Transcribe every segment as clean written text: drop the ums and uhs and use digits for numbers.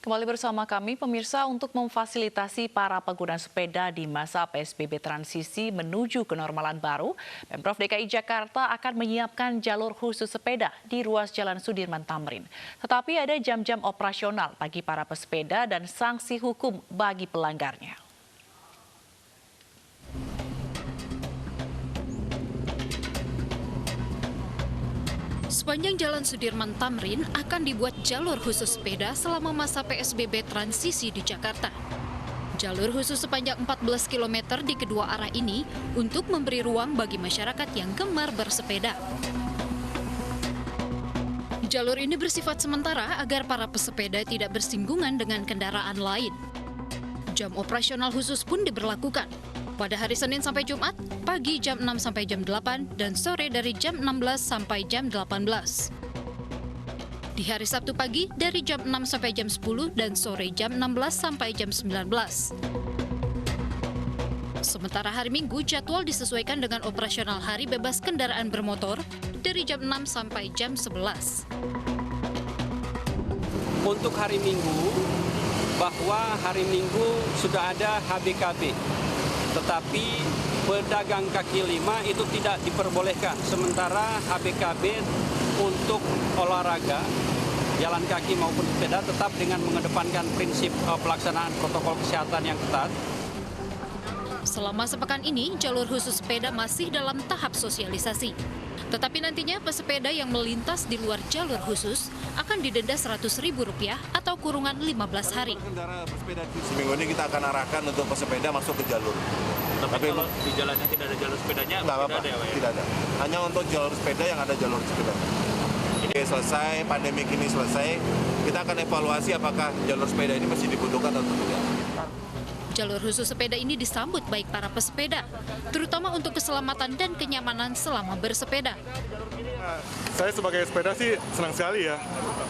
Kembali bersama kami, pemirsa, untuk memfasilitasi para pengguna sepeda di masa PSBB transisi menuju kenormalan baru, Pemprov DKI Jakarta akan menyiapkan jalur khusus sepeda di ruas Jalan Sudirman Tamrin. Tetapi ada jam-jam operasional bagi para pesepeda dan sanksi hukum bagi pelanggarnya. Sepanjang Jalan Sudirman Tamrin akan dibuat jalur khusus sepeda selama masa PSBB transisi di Jakarta. Jalur khusus sepanjang 14 km di kedua arah ini untuk memberi ruang bagi masyarakat yang gemar bersepeda. Jalur ini bersifat sementara agar para pesepeda tidak bersinggungan dengan kendaraan lain. Jam operasional khusus pun diberlakukan. Pada hari Senin sampai Jumat, pagi jam 6 sampai jam 8 dan sore dari jam 16 sampai jam 18. Di hari Sabtu pagi dari jam 6 sampai jam 10 dan sore jam 16 sampai jam 19. Sementara hari Minggu jadwal disesuaikan dengan operasional hari bebas kendaraan bermotor dari jam 6 sampai jam 11. Untuk hari Minggu, bahwa hari Minggu sudah ada HBKB. Tetapi pedagang kaki lima itu tidak diperbolehkan. Sementara HBKB untuk olahraga, jalan kaki maupun sepeda tetap dengan mengedepankan prinsip pelaksanaan protokol kesehatan yang ketat. Selama sepekan ini, jalur khusus sepeda masih dalam tahap sosialisasi. Tetapi nantinya pesepeda yang melintas di luar jalur khusus akan didenda Rp100.000 atau kurungan 15 hari. Seminggu ini kita akan arahkan untuk pesepeda masuk ke jalur. Tapi kalau di jalannya tidak ada jalur sepedanya, tidak apa-apa, tidak ada. Hanya untuk jalur sepeda yang ada jalur sepeda. Ini selesai, pandemi ini selesai, kita akan evaluasi apakah jalur sepeda ini masih dibutuhkan atau tidak. Jalur khusus sepeda ini disambut baik para pesepeda, terutama untuk keselamatan dan kenyamanan selama bersepeda. Saya sebagai sepeda sih senang sekali ya,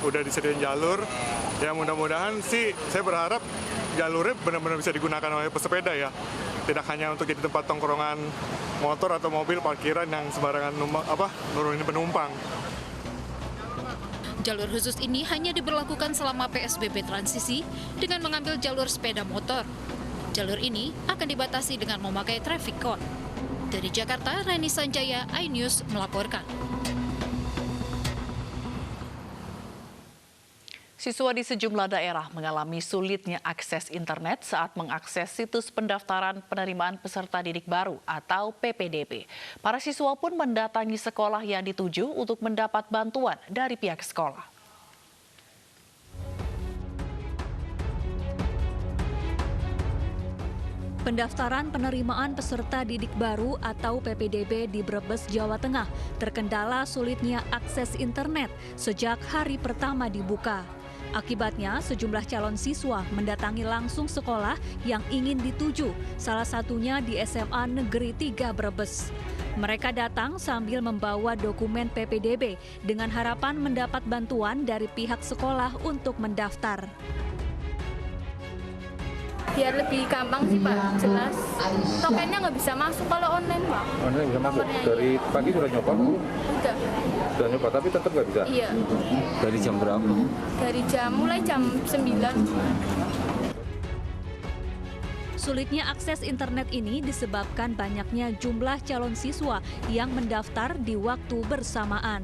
udah disediain jalur. Ya mudah-mudahan sih saya berharap jalurnya benar-benar bisa digunakan oleh pesepeda ya. Tidak hanya untuk jadi tempat tongkrongan motor atau mobil parkiran yang sembarangan nurunin penumpang. Jalur khusus ini hanya diberlakukan selama PSBB transisi dengan mengambil jalur sepeda motor. Jalur ini akan dibatasi dengan memakai traffic cone. Dari Jakarta, Reni Sanjaya, iNews melaporkan. Siswa di sejumlah daerah mengalami sulitnya akses internet saat mengakses situs pendaftaran penerimaan peserta didik baru atau PPDB. Para siswa pun mendatangi sekolah yang dituju untuk mendapat bantuan dari pihak sekolah. Pendaftaran penerimaan peserta didik baru atau PPDB di Brebes, Jawa Tengah terkendala sulitnya akses internet sejak hari pertama dibuka. Akibatnya, sejumlah calon siswa mendatangi langsung sekolah yang ingin dituju, salah satunya di SMA Negeri 3 Brebes. Mereka datang sambil membawa dokumen PPDB dengan harapan mendapat bantuan dari pihak sekolah untuk mendaftar. Biar lebih gampang sih Pak, jelas. Tokennya nggak bisa masuk kalau online Pak. Online nggak masuk? Dari pagi sudah nyoba? Udah. Sudah nyoba, tapi tetap nggak bisa? Iya. Dari jam berapa? Mulai jam 9. Sulitnya akses internet ini disebabkan banyaknya jumlah calon siswa yang mendaftar di waktu bersamaan.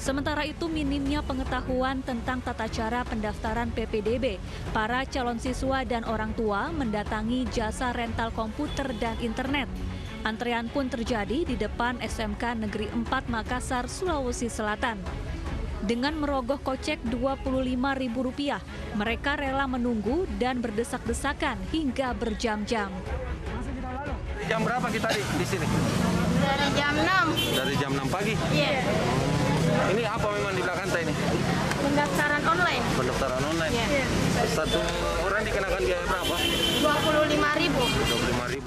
Sementara itu, minimnya pengetahuan tentang tata cara pendaftaran PPDB, para calon siswa dan orang tua mendatangi jasa rental komputer dan internet. Antrean pun terjadi di depan SMK Negeri 4 Makassar, Sulawesi Selatan. Dengan merogoh kocek Rp25.000, mereka rela menunggu dan berdesak-desakan hingga berjam-jam. Jam berapa kita di sini? Dari jam 6. Dari jam 6 pagi? Iya. Ini apa memang di belakang kita ini? Pendaftaran online. Pendaftaran online? Iya. Satu orang dikenakan biaya berapa? Rp25.000. Rp25.000.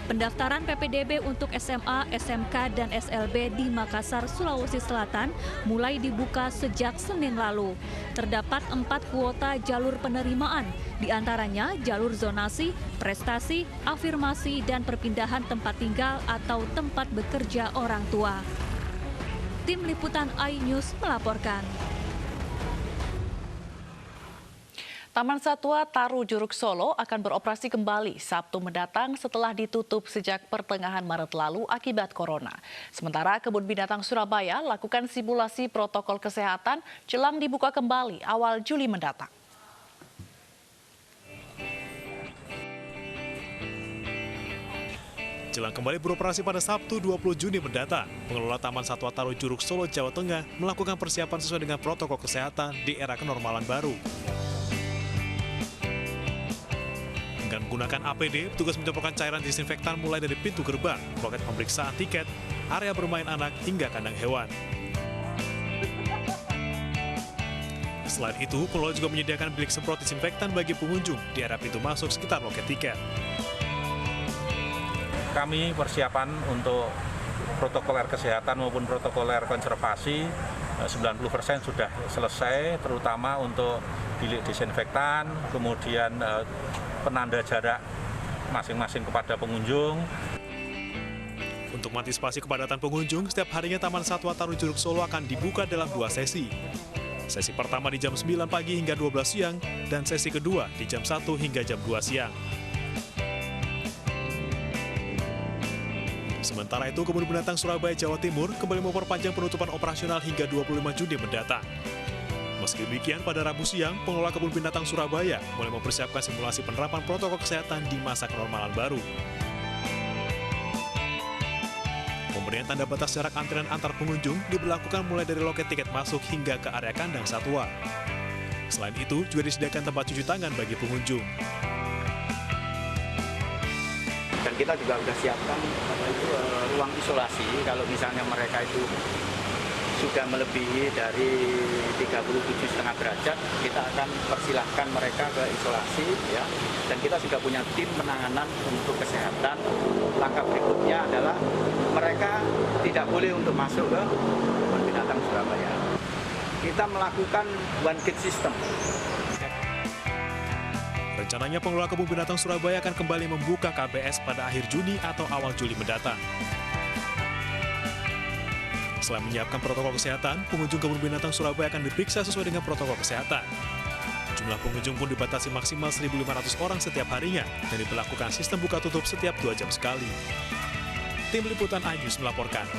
Pendaftaran PPDB untuk SMA, SMK, dan SLB di Makassar, Sulawesi Selatan mulai dibuka sejak Senin lalu. Terdapat 4 kuota jalur penerimaan, di antaranya jalur zonasi, prestasi, afirmasi, dan perpindahan tempat tinggal atau tempat bekerja orang tua. Tim Liputan iNews melaporkan. Taman Satwa Taru Juruk Solo akan beroperasi kembali Sabtu mendatang setelah ditutup sejak pertengahan Maret lalu akibat corona. Sementara Kebun Binatang Surabaya lakukan simulasi protokol kesehatan jelang dibuka kembali awal Juli mendatang. Jelang kembali beroperasi pada Sabtu 20 Juni mendatang, pengelola Taman Satwa Taru Juruk Solo, Jawa Tengah melakukan persiapan sesuai dengan protokol kesehatan di era kenormalan baru. Dengan menggunakan APD, petugas menyemprotkan cairan disinfektan mulai dari pintu gerbang, loket pemeriksaan tiket, area bermain anak, hingga kandang hewan. Selain itu, pengelola juga menyediakan bilik semprot disinfektan bagi pengunjung di area pintu masuk sekitar loket tiket. Kami persiapan untuk protokoler kesehatan maupun protokoler konservasi 90% sudah selesai, terutama untuk bilik disinfektan, kemudian penanda jarak masing-masing kepada pengunjung. Untuk mengantisipasi kepadatan pengunjung, setiap harinya Taman Satwa Taru Juruk Solo akan dibuka dalam 2 sesi. Sesi pertama di jam 9 pagi hingga 12 siang, dan sesi kedua di jam 1 hingga jam 2 siang. Sementara itu, Kebun Binatang Surabaya, Jawa Timur kembali memperpanjang penutupan operasional hingga 25 Juni mendatang. Meski demikian, pada Rabu siang, pengelola Kebun Binatang Surabaya mulai mempersiapkan simulasi penerapan protokol kesehatan di masa kenormalan baru. Pemberian tanda batas jarak antrian antar pengunjung diberlakukan mulai dari loket tiket masuk hingga ke area kandang satwa. Selain itu, juga disediakan tempat cuci tangan bagi pengunjung. Dan kita juga sudah siapkan ruang isolasi kalau misalnya mereka itu sudah melebihi dari 37,5 derajat, kita akan persilahkan mereka ke isolasi, ya. Dan kita juga punya tim penanganan untuk kesehatan. Langkah berikutnya adalah mereka tidak boleh untuk masuk ke Kebun Binatang Surabaya. Kita melakukan one gate system. Rencananya pengelola Kebun Binatang Surabaya akan kembali membuka KBS pada akhir Juni atau awal Juli mendatang. Selain menyiapkan protokol kesehatan, pengunjung Kebun Binatang Surabaya akan diperiksa sesuai dengan protokol kesehatan. Jumlah pengunjung pun dibatasi maksimal 1.500 orang setiap harinya dan diberlakukan sistem buka tutup setiap 2 jam sekali. Tim Liputan iNews melaporkan.